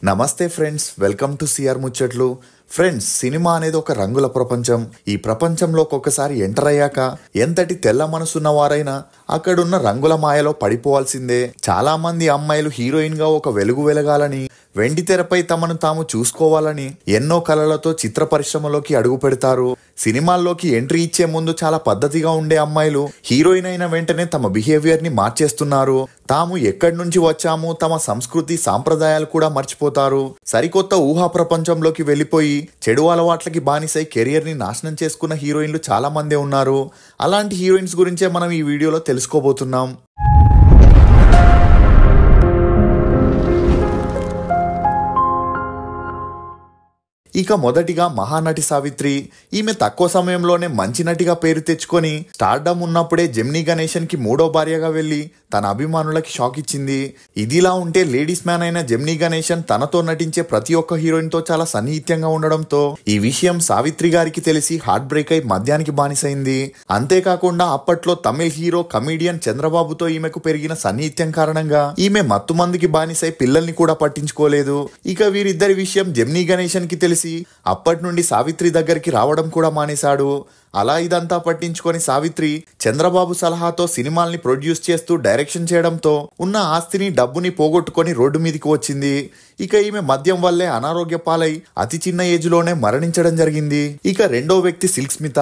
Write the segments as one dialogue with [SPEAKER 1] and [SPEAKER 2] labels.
[SPEAKER 1] నమస్తే friends, welcome to CR ముచ్చట్లు. Friends, cinema అనేది ఒక రంగుల ప్రపంచం. ఈ ప్రపంచంలో ఒక్కొక్కసారి ఎంటర్ అయ్యాక ఎంతటి తెల్ల మనసున్న వారైనా అక్కడున్న రంగుల మాయలో పడిపోవాల్సిందే. చాలా మంది అమ్మాయిలు హీరోయిన్ గా ఒక వెలుగు వెలగాలని, వెండి తెరపై తమను తాము చూసుకోవాలని ఎన్నో కలలతో చిత్ర పరిశ్రమలోకి అడుగు పెడతారు. సినిమాల్లోకి ఎంట్రీ ఇచ్చే ముందు చాలా పద్ధతిగా ఉండే అమ్మాయిలు హీరోయిన్ అయిన వెంటనే తమ బిహేవియర్ ని మార్చేస్తున్నారు. తాము ఎక్కడి నుంచి వచ్చాము, తమ సంస్కృతి సాంప్రదాయాలు కూడా మర్చిపోతారు. సరికొత్త ఊహా ప్రపంచంలోకి వెళ్లిపోయి చెడు అలవాట్లకి బానిసై కెరియర్ ని నాశనం చేసుకున్న హీరోయిన్లు చాలా మందే ఉన్నారు. అలాంటి హీరోయిన్స్ గురించే మనం ఈ వీడియోలో తెలుసుకోబోతున్నాం. ఇక మొదటిగా మహానటి సావిత్రి. ఈమె తక్కువ సమయంలోనే మంచి నటిగా పేరు తెచ్చుకొని స్టార్డమ్ ఉన్నప్పుడే జెమినీ గణేషన్ కి మూడో భార్యగా వెళ్లి తన అభిమానులకి షాక్ ఇచ్చింది. ఇదిలా ఉంటే లేడీస్ మ్యాన్ అయిన జెమినీ గణేషన్ తనతో నటించే ప్రతి ఒక్క హీరోయిన్ తో చాలా సన్నిహిత్యంగా ఉండడంతో ఈ విషయం సావిత్రి గారికి తెలిసి హార్ట్ బ్రేక్ అయి మద్యానికి బానిసైంది. అంతేకాకుండా అప్పట్లో తమిళ్ హీరో కమీడియన్ చంద్రబాబుతో ఈమెకు పెరిగిన సన్నిహిత్యం కారణంగా ఈమె మత్తుమందుకి బానిసై పిల్లల్ని కూడా పట్టించుకోలేదు. ఇక వీరిద్దరి విషయం జెమినీ గణేషన్ కి తెలిసి అప్పటి నుండి సావిత్రి దగ్గరికి రావడం కూడా మానేశాడు. అలా ఇదంతా పట్టించుకొని సావిత్రి చంద్రబాబు సలహాతో సినిమాల్ని ప్రొడ్యూస్ చేస్తూ డైరెక్షన్ చేయడంతో ఉన్న ఆస్తిని డబ్బుని పోగొట్టుకొని రోడ్డు మీదకి వచ్చింది. ఇక ఈమె మద్యం వల్లే అనారోగ్య పాలై అతి చిన్న ఏజ్ లోనే మరణించడం జరిగింది. ఇక రెండో వ్యక్తి సిల్క్ స్మిత.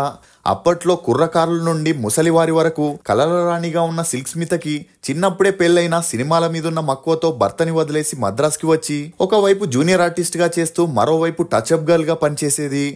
[SPEAKER 1] అప్పట్లో కుర్రకారుల నుండి ముసలివారి వరకు కలల రాణిగా ఉన్న సిల్క్ స్మితకి చిన్నప్పుడే పెళ్లైన సినిమాల మీదున్న మక్కువతో భర్తని వదిలేసి మద్రాస్కి వచ్చి ఒకవైపు జూనియర్ ఆర్టిస్ట్ గా చేస్తూ మరోవైపు టచ్అప్ గర్ల్ గా పనిచేసేది.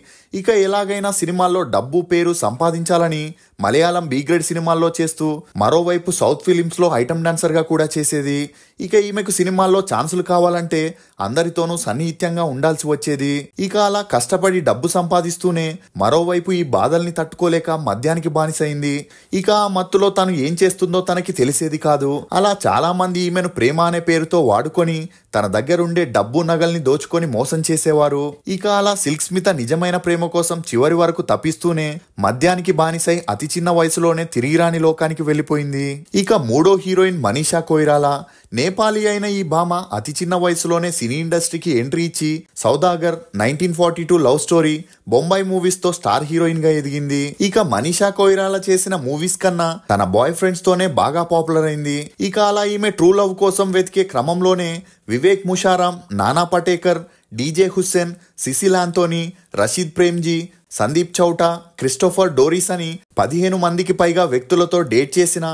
[SPEAKER 1] ఇక ఎలాగైనా సినిమాల్లో డబ్బు పేరు సంపాదించాలని మలయాళం బి గ్రేడ్ సినిమాల్లో చేస్తూ మరోవైపు సౌత్ ఫిలిమ్స్ లో ఐటమ్ డాన్సర్ గా కూడా చేసేది. ఇక ఈమెకు సినిమాల్లో ఛాన్సులు కావాలంటే అందరితోనూ సన్నిహిత్యంగా ఉండాల్సి వచ్చేది. ఇక అలా కష్టపడి డబ్బు సంపాదిస్తూనే మరోవైపు ఈ బాధల్ని తట్టుకోలేక మద్యానికి బానిసైంది. ఇక ఆ మత్తులో తను ఏం చేస్తుందో తనకి తెలిసేది కాదు. అలా చాలా మంది ఈమెను ప్రేమ అనే పేరుతో వాడుకొని తన దగ్గరుండే డబ్బు నగల్ని దోచుకొని మోసం చేసేవారు. ఇక అలా సిల్క్ స్మిత నిజమైన ప్రేమ కోసం చివరి వరకు తప్పిస్తూనే మద్యానికి బానిసై అతి చిన్న వయసులోనే తిరిగిరాని లోకానికి వెళ్లిపోయింది. ఇక మూడో హీరోయిన్ మనీషా కొయిరాలా. నేపాలీ అయిన ఈ భామ అతి చిన్న వయసులోనే సినీ ఇండస్ట్రీకి ఎంట్రీ ఇచ్చి Saudagar, 1942 love story, Bombay movies తో స్టార్ హీరోయిన్ గా ఎదిగింది. ఇక మనీషా కొయిరాలా చేసిన మూవీస్ కన్నా తన బాయ్ ఫ్రెండ్స్ తోనే బాగా పాపులర్ అయింది. ఇక అలా ఈమె ట్రూ లవ్ కోసం వెతికే క్రమంలోనే వివేక్ ముషారాం, నానా పటేకర్, డీజే హుస్సేన్, సిసిల్ ఆంథోనీ, రషీద్ ప్రేమ్జీ, సందీప్ చౌటా, క్రిస్టోఫర్ డోరీస్ అని 15 మందికి పైగా వ్యక్తులతో డేట్ చేసిన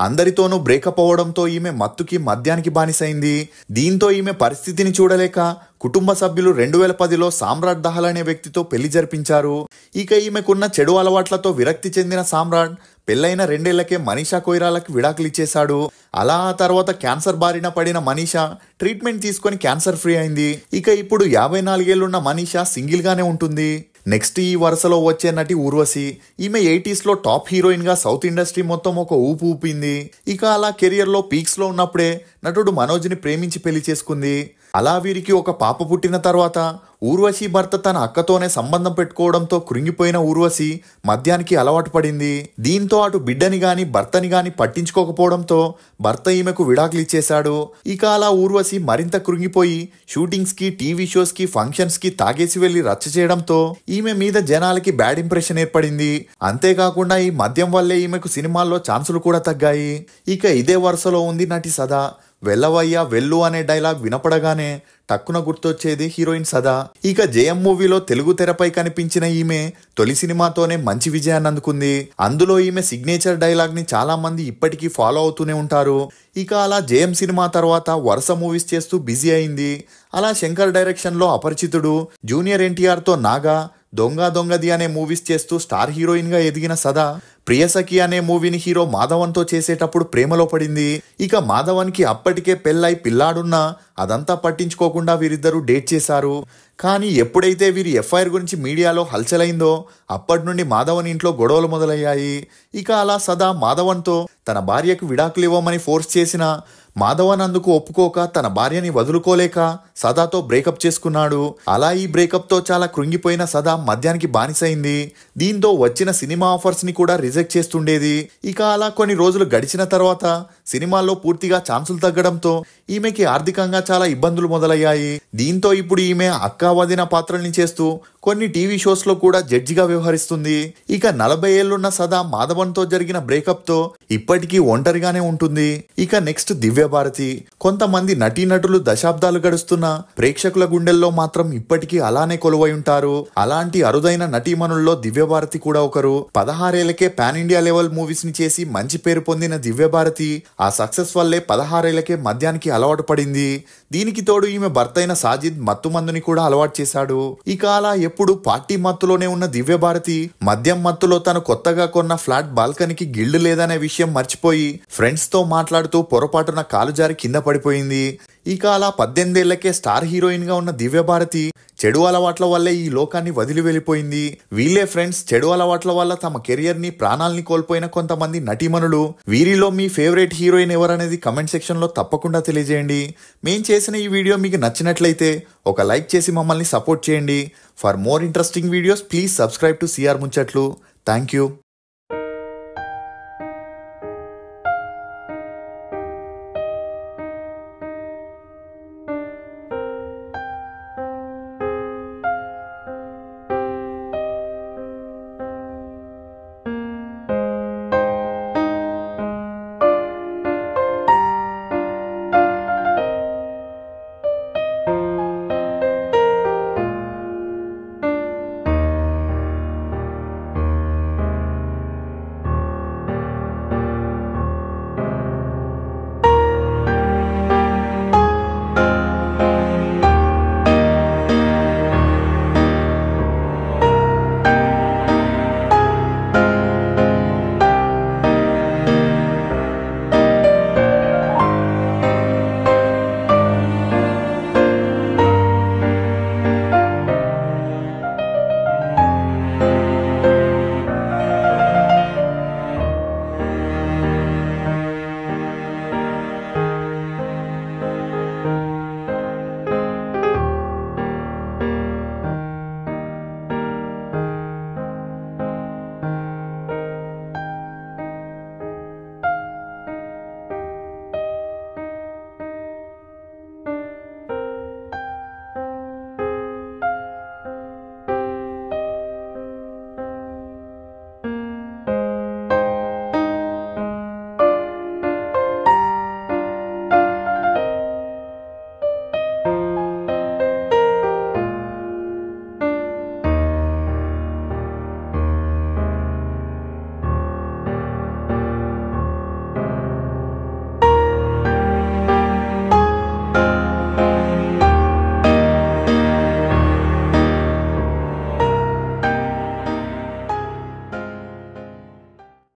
[SPEAKER 1] అందరితోనూ బ్రేకప్ అవ్వడంతో ఈమె మత్తుకి మద్యానికి బానిసైంది. దీంతో ఈమె పరిస్థితిని చూడలేక కుటుంబ సభ్యులు 2010లో సామ్రాట్ దహల్ అనే వ్యక్తితో పెళ్లి జరిపించారు. ఇక ఈమెకున్న చెడు అలవాట్లతో విరక్తి చెందిన సామ్రాట్ పెళ్లైన 2 ఏళ్లకే మనీషా కొయిరాలకి విడాకులు ఇచ్చేశాడు. అలా ఆ తర్వాత క్యాన్సర్ బారిన పడిన మనీషా ట్రీట్మెంట్ తీసుకొని క్యాన్సర్ ఫ్రీ అయింది. ఇక ఇప్పుడు 54 ఏళ్లున్న మనీషా సింగిల్ గానే ఉంటుంది. నెక్స్ట్ ఈ వరుసలో వచ్చే నటి ఊర్వశి. ఈమె 80s లో టాప్ హీరోయిన్ గా సౌత్ ఇండస్ట్రీ మొత్తం ఒక ఊపు ఊపింది. ఇక అలా కెరియర్ లో పీక్స్ లో ఉన్నప్పుడే నటుడు మనోజ్ని ప్రేమించి పెళ్లి చేసుకుంది. అలా వీరికి ఒక పాప పుట్టిన తర్వాత ఊర్వశి భర్త తన అక్కతోనే సంబంధం పెట్టుకోవడంతో కృంగిపోయిన ఊర్వశి మద్యానికి అలవాటు పడింది. దీంతో అటు బిడ్డని గాని భర్తని గాని పట్టించుకోకపోవడంతో భర్త ఈమెకు విడాకులు ఇచ్చేశాడు. ఇక అలా ఊర్వశి మరింత కృంగిపోయి షూటింగ్స్ కి, టీవీ షోస్ కి, ఫంక్షన్స్ కి తాగేసి వెళ్లి రచ్చ చేయడంతో ఈమె మీద జనాలకి బ్యాడ్ ఇంప్రెషన్ ఏర్పడింది. అంతేకాకుండా ఈ మద్యం వల్లే ఈమెకు సినిమాల్లో ఛాన్సులు కూడా తగ్గాయి. ఇక ఇదే వరుసలో ఉంది నటి సదా. వెళ్ళవయ్యా వెళ్ళు అనే డైలాగ్ వినపడగానే టక్కున గుర్తొచ్చేది హీరోయిన్ సదా. ఇక జయం మూవీలో తెలుగు తెరపై కనిపించిన ఈమె తొలి సినిమాతోనే మంచి విజయాన్ని అందుకుంది. అందులో ఈమె సిగ్నేచర్ డైలాగ్ ని చాలా మంది ఇప్పటికీ ఫాలో అవుతూనే ఉంటారు. ఇక అలా జయం సినిమా తర్వాత వరుస మూవీస్ చేస్తూ బిజీ అయింది. అలా శంకర్ డైరెక్షన్ లో అపరిచితుడు, జూనియర్ ఎన్టీఆర్ తో నాగా, దొంగ దొంగది అనే మూవీస్ చేస్తూ స్టార్ హీరోయిన్ గా ఎదిగిన సదా ప్రియసఖి అనే మూవీని హీరో మాధవన్ తో చేసేటప్పుడు ప్రేమలో పడింది. ఇక మాధవన్ కి అప్పటికే పెళ్ళై పిల్లాడున్నా అదంతా పట్టించుకోకుండా వీరిద్దరూ డేట్ చేశారు. కానీ ఎప్పుడైతే వీరి ఎఫ్ఐఆర్ గురించి మీడియాలో హల్చలైందో అప్పటి నుండి మాధవన్ ఇంట్లో గొడవలు మొదలయ్యాయి. ఇక అలా సదా మాధవన్తో తన భార్యకు విడాకులు ఇవ్వమని ఫోర్స్ చేసిన మాధవన్ అందుకు ఒప్పుకోక తన భార్యని వదులుకోలేక సదాతో బ్రేకప్ చేసుకున్నాడు. అలా ఈ బ్రేకప్ తో చాలా కృంగిపోయిన సదా మద్యానికి బానిసైంది. దీంతో వచ్చిన సినిమా ఆఫర్స్ ని కూడా రిజెక్ట్ చేస్తుండేది. ఇక అలా కొన్ని రోజులు గడిచిన తర్వాత సినిమాల్లో పూర్తిగా ఛాన్సులు తగ్గడంతో ఈమెకి ఆర్థికంగా చాలా ఇబ్బందులు మొదలయ్యాయి. దీంతో ఇప్పుడు ఈమె అక్కా వదిన పాత్రల్ని చేస్తూ కొన్ని టీవీ షోస్ లో కూడా జడ్జిగా వ్యవహరిస్తుంది. ఇక 40 ఏళ్లున్న సదా మాధవన్ తో జరిగిన బ్రేకప్ తో ఇప్పటికీ ఒంటరిగానే ఉంటుంది. ఇక నెక్స్ట్ దివ్యభారతి. కొంతమంది నటీనటులు దశాబ్దాలు గడుస్తున్న ప్రేక్షకుల గుండెల్లో మాత్రం ఇప్పటికీ అలానే కొలువై ఉంటారు. అలాంటి అరుదైన నటీమణుల్లో దివ్యభారతి కూడా ఒకరు. 16 ఏళ్లకే పాన్ ఇండియా లెవెల్ మూవీస్ ని చేసి మంచి పేరు పొందిన దివ్యభారతి ఆ సక్సెస్ వల్లే 16 ఏళ్లకే మద్యానికి అలవాటు పడింది. దీనికి తోడు ఈమె భర్త అయిన సాజిద్ మత్తు మందుని కూడా అలవాటు చేశాడు. ఇక అలా ఎప్పుడు పార్టీ మత్తులోనే ఉన్న దివ్యభారతి మద్యం మత్తులో తను కొత్తగా కొన్న ఫ్లాట్ బాల్కనీకి గిల్డ్ లేదనే విషయం మర్చిపోయి ఫ్రెండ్స్ తో మాట్లాడుతూ పొరపాటున కాలు జారి కింద పడిపోయింది. ఇక అలా 18 ఏళ్లకే స్టార్ హీరోయిన్ గా ఉన్న దివ్యభారతి చెడు అలవాట్ల వల్లే ఈ లోకాన్ని వదిలి వెళ్ళిపోయింది. వీళ్ళే ఫ్రెండ్స్ చెడు అలవాట్ల వల్ల తమ కెరియర్ ని ప్రాణాల్ని కోల్పోయిన కొంతమంది నటీమణులు. వీరిలో మీ ఫేవరెట్ హీరోయిన్ ఎవరనేది కమెంట్ సెక్షన్ లో తప్పకుండా తెలియజేయండి. మేం చేసిన ఈ వీడియో మీకు నచ్చినట్లయితే ఒక లైక్ చేసి మమ్మల్ని సపోర్ట్ చేయండి. For more interesting videos please subscribe to CR Muchchatlu. Thank you.